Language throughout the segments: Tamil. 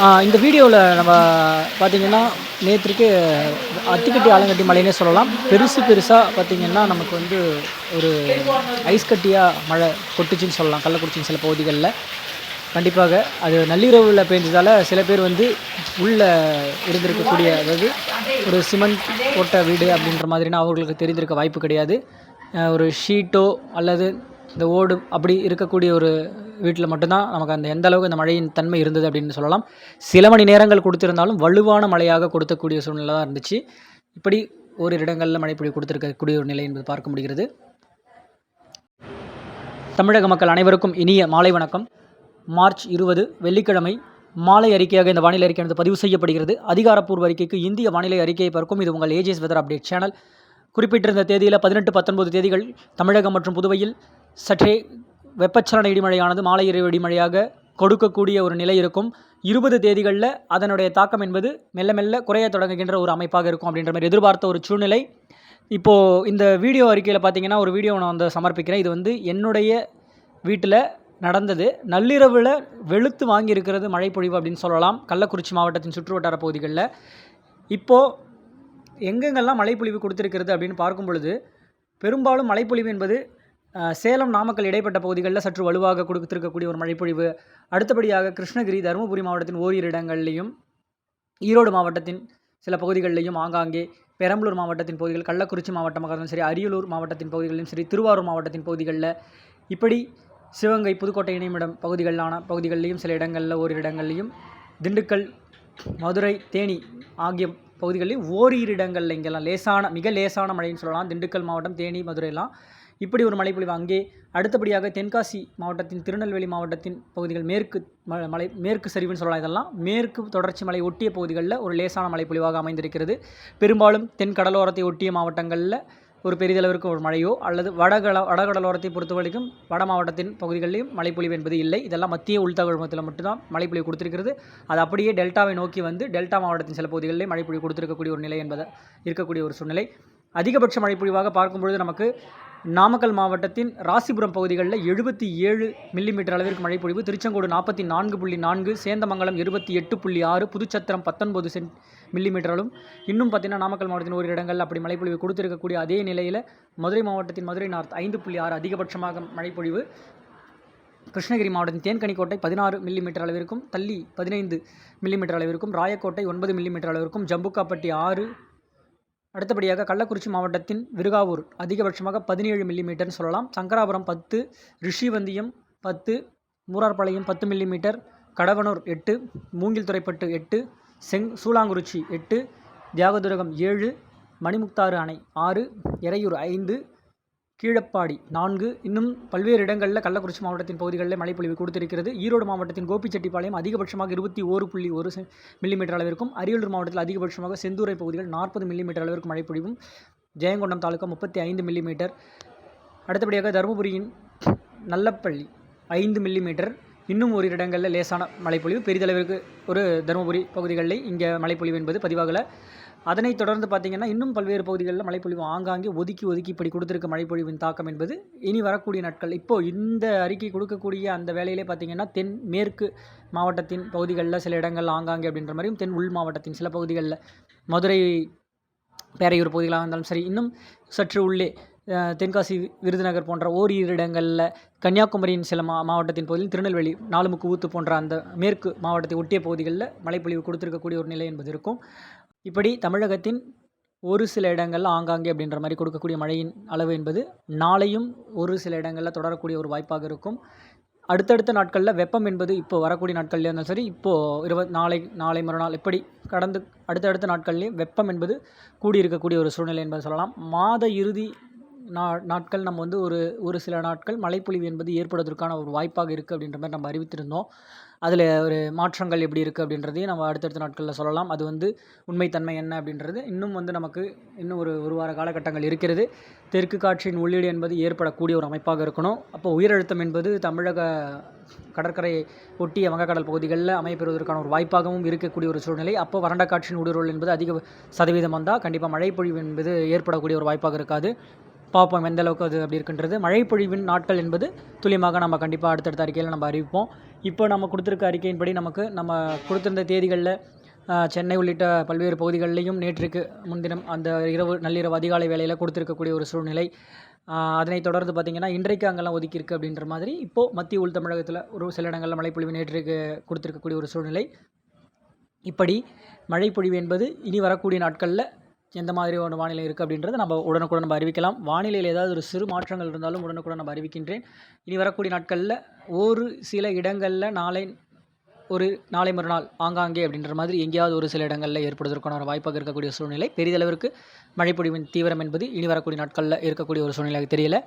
இந்த வீடியோவில் நம்ம பார்த்தீங்கன்னா, நேத்திக்கு அத்திக்கட்டி ஆலங்கட்டி மழைன்னே சொல்லலாம். பெருசாக பார்த்தீங்கன்னா, நமக்கு வந்து ஒரு ஐஸ் கட்டியா மழை கொட்டுச்சுன்னு சொல்லலாம். கள்ளக்குறிச்சியின் சில பகுதிகள்ல. கண்டிப்பாக அது நள்ளிரவுல பேஞ்சதால சில பேர் வந்து உள்ள இருந்திருக்கக்கூடிய, அதாவது ஒரு சிமெண்ட் போட்ட வீடு அப்படின்ற மாதிரினா அவர்களுக்கு தெரிந்திருக்க வாய்ப்பு கிடையாது. ஒரு ஷீட்டோ அல்லது இந்த ஓடு அப்படி இருக்கக்கூடிய ஒரு வீட்டில் மட்டும்தான் நமக்கு அந்த எந்த அளவுக்கு அந்த மழையின் தன்மை இருந்தது அப்படின்னு சொல்லலாம். சில மணி நேரங்கள் கொடுத்திருந்தாலும் வலுவான மழையாக கொடுக்கக்கூடிய சூழ்நிலை தான் இருந்துச்சு. இப்படி ஓரிரு இடங்களில் மழைப்பொழிவு கொடுத்திருக்கக்கூடிய ஒரு நிலை என்பது பார்க்க முடிகிறது. தமிழக மக்கள் அனைவருக்கும் இனிய மாலை வணக்கம். மார்ச் 20 வெள்ளிக்கிழமை மாலை அறிக்கையாக இந்த வானிலை அறிக்கையானது பதிவு செய்யப்படுகிறது. அதிகாரப்பூர்வ அறிக்கைக்கு இந்திய வானிலை அறிக்கையை பார்க்கும் இது உங்கள் ஏஜிஎஸ் வெதர் அப்டேட் சேனல். குறிப்பிட்டிருந்த தேதியில் 18, 19 தேதிகள் தமிழகம் மற்றும் புதுவையில் சற்றே வெப்பச்சலன இடிமழையானது மாலை இரவு இடிமழையாக கொடுக்கக்கூடிய ஒரு நிலை இருக்கும். 20 தேதிகளில் அதனுடைய தாக்கம் என்பது மெல்ல மெல்ல குறைய தொடங்குகின்ற ஒரு அமைப்பாக இருக்கும் அப்படின்ற மாதிரி எதிர்பார்த்த ஒரு சூழ்நிலை. இப்போது இந்த வீடியோ அறிக்கையில் பார்த்தீங்கன்னா, ஒரு வீடியோ நான் வந்து சமர்ப்பிக்கிறேன். இது வந்து என்னுடைய வீட்டில் நடந்தது. நள்ளிரவில் வெளுத்து வாங்கியிருக்கிறது மழைப்பொழிவு அப்படின்னு சொல்லலாம், கள்ளக்குறிச்சி மாவட்டத்தின் சுற்றுவட்டார பகுதிகளில். இப்போது எங்கெங்கெல்லாம் மழைப்பொழிவு கொடுத்துருக்கிறது அப்படின்னு பார்க்கும் பொழுது, பெரும்பாலும் மழைப்பொழிவு என்பது சேலம், நாமக்கல் இடைப்பட்ட பகுதிகளில் சற்று வலுவாக கொடுத்திருக்கக்கூடிய ஒரு மழைப்பொழிவு. அடுத்தபடியாக கிருஷ்ணகிரி, தருமபுரி மாவட்டத்தின் ஓரிரு இடங்கள்லையும், ஈரோடு மாவட்டத்தின் சில பகுதிகளிலையும் ஆங்காங்கே, பெரம்பலூர் மாவட்டத்தின் பகுதிகள், கள்ளக்குறிச்சி மாவட்டமாக இருந்தாலும் சரி, அரியலூர் மாவட்டத்தின் பகுதிகளிலும் சரி, திருவாரூர் மாவட்டத்தின் பகுதிகளில், இப்படி சிவகங்கை, புதுக்கோட்டை இணைமிடம் பகுதிகளிலையும் சில இடங்களில் ஓரிரு இடங்கள்லையும், திண்டுக்கல், மதுரை, தேனி ஆகிய பகுதிகளிலும் ஓரிரு இடங்களில் இங்கெல்லாம் மிக லேசான மழைன்னு சொல்லலாம். திண்டுக்கல் மாவட்டம், தேனி, மதுரையெல்லாம் இப்படி ஒரு மழைப்பொழிவு. அங்கே அடுத்தபடியாக தென்காசி மாவட்டத்தின், திருநெல்வேலி மாவட்டத்தின் பகுதிகள் மேற்கு சரிவுன்னு சொல்லலாம். இதெல்லாம் மேற்கு தொடர்ச்சி மலை ஒட்டிய பகுதிகளில் ஒரு லேசான மழைப்பொழிவாக அமைந்திருக்கிறது. பெரும்பாலும் தென் கடலோரத்தை ஒட்டிய மாவட்டங்களில் ஒரு பெரிதளவிற்கு ஒரு மழையோ அல்லது வடகடலோரத்தை பொறுத்த வரைக்கும் வட மாவட்டத்தின் பகுதிகளிலும் மழைப்பொழிவு என்பது இல்லை. இதெல்லாம் மத்திய உள்தமிழகத்தில் மட்டும்தான் மழைப்பொழிவு கொடுத்திருக்கிறது. அது அப்படியே டெல்டாவை நோக்கி வந்து டெல்டா மாவட்டத்தின் சில பகுதிகளிலே மழைப்பொழிவு கொடுத்திருக்கக்கூடிய ஒரு நிலை என்பது இருக்கக்கூடிய ஒரு சூழ்நிலை. அதிகபட்ச மழைப்பொழிவாக பார்க்கும்பொழுது நமக்கு நாமக்கல் மாவட்டத்தின் ராசிபுரம் பகுதிகளில் 77 மில்லிமீட்டர் அளவிற்கு மழைப்பொழிவு, திருச்செங்கோடு 44.4, சேந்தமங்கலம் 28.6, புதுச்சத்திரம் 19 மில்லிமீட்டர்களும். இன்னும் பார்த்தீங்கன்னா நாமக்கல் மாவட்டத்தின் ஒரு இடங்கள் அப்படி மழைப்பொழிவு கொடுத்திருக்கக்கூடிய அதே நிலையில் மதுரை மாவட்டத்தின் மதுரை நார்த் 5.6 அதிகபட்சமாக மழைப்பொழிவு. கிருஷ்ணகிரி மாவட்டத்தின் தேன்கனிக்கோட்டை 16 மில்லிமீட்டர் அளவிற்கும், தள்ளி 15 மில்லிமீட்டர் அளவிற்கும், ராயக்கோட்டை 9 மில்லிமீட்டர் அளவிற்கும், ஜம்புக்காப்பட்டி 6. அடுத்தபடியாக கள்ளக்குறிச்சி மாவட்டத்தின் விருகாவூர் அதிகபட்சமாக 17 மில்லிமீட்டர்னு சொல்லலாம். சங்கராபுரம் 10, ரிஷிவந்தியம் 10, மூரார்பாளையம் 10 மில்லிமீட்டர், கடவனூர் 8, மூங்கில்துறைப்பட்டு 8, சூளாங்குறிச்சி 8, தியாகதுருகம் 7, மணிமுக்தாறு அணை 6, எறையூர் 5, கீழப்பாடி 4. இன்னும் பல்வேறு இடங்களில் கள்ளக்குறிச்சி மாவட்டத்தின் பகுதிகளில் மழைப்பொழிவு கொடுத்திருக்கிறது. ஈரோடு மாவட்டத்தின் கோபிச்செட்டிப்பாளையம் அதிகபட்சமாக 21.1 மில்லிமீட்டர் அளவிற்கும், அரியலூர் மாவட்டத்தில் அதிகபட்சமாக செந்தூரை பகுதிகள் 40 மில்லிமீட்டர் அளவிற்கு மழைப்பொழிவும், ஜெயங்கொண்டம் தாலுக்கா 35 மில்லிமீட்டர். அடுத்தபடியாக தருமபுரியின் நல்லப்பள்ளி 5 மில்லிமீட்டர். இன்னும் ஒரு இடங்களில் லேசான மழைப்பொழிவு, பெரிதளவிற்கு ஒரு தருமபுரி பகுதிகளில் இங்கே மழைப்பொழிவு என்பது பதிவாகலை. அதனைத் தொடர்ந்து பார்த்திங்கன்னா இன்னும் பல்வேறு பகுதிகளில் மழைப்பொழிவு ஆங்காங்கே ஒதுக்கி இப்படி கொடுத்துருக்க மழைப்பொழிவின் தாக்கம் என்பது இனி வரக்கூடிய நாட்கள். இப்போது இந்த அறிக்கை கொடுக்கக்கூடிய அந்த வேலையிலே பார்த்திங்கன்னா தென் மேற்கு மாவட்டத்தின் பகுதிகளில் சில இடங்கள் ஆங்காங்கே அப்படின்ற மாதிரியும், தென் உள் மாவட்டத்தின் சில பகுதிகளில் மதுரை, பேரையூர் பகுதிகளாக இருந்தாலும் சரி, இன்னும் சற்று உள்ளே தென்காசி, விருதுநகர் போன்ற ஓரிரு இடங்களில், கன்னியாகுமரியின் சில மாவட்டத்தின் பகுதியில், திருநெல்வேலி, நாலுமுக்கு ஊத்து போன்ற அந்த மேற்கு மாவட்டத்தை ஒட்டிய பகுதிகளில் மழைப்பொழிவு கொடுத்துருக்கக்கூடிய ஒரு நிலை என்பது இருக்கும். இப்படி தமிழகத்தின் ஒரு சில இடங்களில் ஆங்காங்கே அப்படின்ற மாதிரி கொடுக்கக்கூடிய மழையின் அளவு என்பது நாளையும் ஒரு சில இடங்களில் தொடரக்கூடிய ஒரு வாய்ப்பாக இருக்கும். அடுத்தடுத்த நாட்களில் வெப்பம் என்பது இப்போ வரக்கூடிய நாட்கள்லேயே இருந்தாலும் சரி, இப்போது நாளை மறுநாள் இப்படி கடந்து அடுத்தடுத்த நாட்கள்லேயும் வெப்பம் என்பது கூடியிருக்கக்கூடிய ஒரு சூழ்நிலை என்பது சொல்லலாம். மாத இறுதி நாட்கள் நம்ம வந்து ஒரு சில நாட்கள் மழைப்பொழிவு என்பது ஏற்படுவதற்கான ஒரு வாய்ப்பாக இருக்குது அப்படின்ற மாதிரி நம்ம அறிவித்திருந்தோம். அதில் ஒரு மாற்றங்கள் எப்படி இருக்குது அப்படின்றதையும் நம்ம அடுத்தடுத்த நாட்களில் சொல்லலாம். அது வந்து உண்மைத்தன்மை என்ன அப்படின்றது இன்னும் வந்து நமக்கு இன்னும் ஒரு வார காலகட்டங்கள் இருக்கிறது. தெற்கு காற்றின் உள்ளீடு என்பது ஏற்படக்கூடிய ஒரு அமைப்பாக இருக்கணும். அப்போ உயரழுத்தம் என்பது தமிழக கடற்கரையை ஒட்டிய வங்கக்கடல் பகுதிகளில் அமைப்பெறுவதற்கான ஒரு வாய்ப்பாகவும் இருக்கக்கூடிய ஒரு சூழ்நிலை. அப்போ வறண்ட காற்றின் ஊடுருவல் என்பது அதிக சதவீதம் வந்தால் கண்டிப்பாக மழைப்பொழிவு என்பது ஏற்படக்கூடிய ஒரு வாய்ப்பாக இருக்காது. பார்ப்போம் எந்த அளவுக்கு அது அப்படி இருக்கின்றது. மழை பொழிவின் நாட்கள் என்பது துல்லியமாக நம்ம கண்டிப்பாக அடுத்தடுத்த அறிக்கையில் நம்ம அறிவிப்போம். இப்போ நம்ம கொடுத்துருக்க அறிக்கையின்படி நம்ம கொடுத்திருந்த தேதிகளில் சென்னை உள்ளிட்ட பல்வேறு பகுதிகளிலையும் நேற்றுக்கு முன்தினம் அந்த நள்ளிரவு அதிகாலை வேளையில் கொடுத்துருக்கக்கூடிய ஒரு சூழ்நிலை. அதனைத் தொடர்ந்து பார்த்திங்கன்னா இன்றைக்கு அங்கெல்லாம் ஒதுக்கியிருக்கு அப்படின்ற மாதிரி இப்போது மத்திய உள் தமிழகத்தில் ஒரு சில இடங்களில் மழைப்பொழிவு நேற்றுக்கு கொடுத்துருக்கக்கூடிய ஒரு சூழ்நிலை. இப்படி மழைப்பொழிவு என்பது இனி வரக்கூடிய நாட்களில் எந்த மாதிரி ஒரு வானிலை இருக்குது அப்படின்றத நம்ம உடனுக்குடன் நம்ம அறிவிக்கலாம். வானிலையில் ஏதாவது ஒரு சிறு மாற்றங்கள் இருந்தாலும் உடனுக்குடன் நம்ம அறிவிக்கின்றேன். இனி வரக்கூடிய நாட்களில் ஒரு சில இடங்களில் நாளை மறுநாள் ஆங்காங்கே அப்படின்ற மாதிரி எங்கேயாவது ஒரு சில இடங்களில் ஏற்படுவதற்கான ஒரு வாய்ப்பாக இருக்கக்கூடிய சூழ்நிலை. பெரிதளவிற்கு மழைப்பொழிவின் தீவிரம் என்பது இனி வரக்கூடிய நாட்களில் இருக்கக்கூடிய ஒரு சூழ்நிலையாக தெரியல.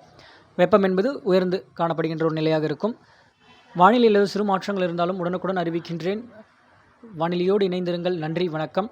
வெப்பம் என்பது உயர்ந்து காணப்படுகின்ற ஒரு நிலையாக இருக்கும். வானிலையில் சிறு மாற்றங்கள் இருந்தாலும் உடனுக்குடன் அறிவிக்கின்றேன். வானிலையோடு இணைந்திருங்கள். நன்றி, வணக்கம்.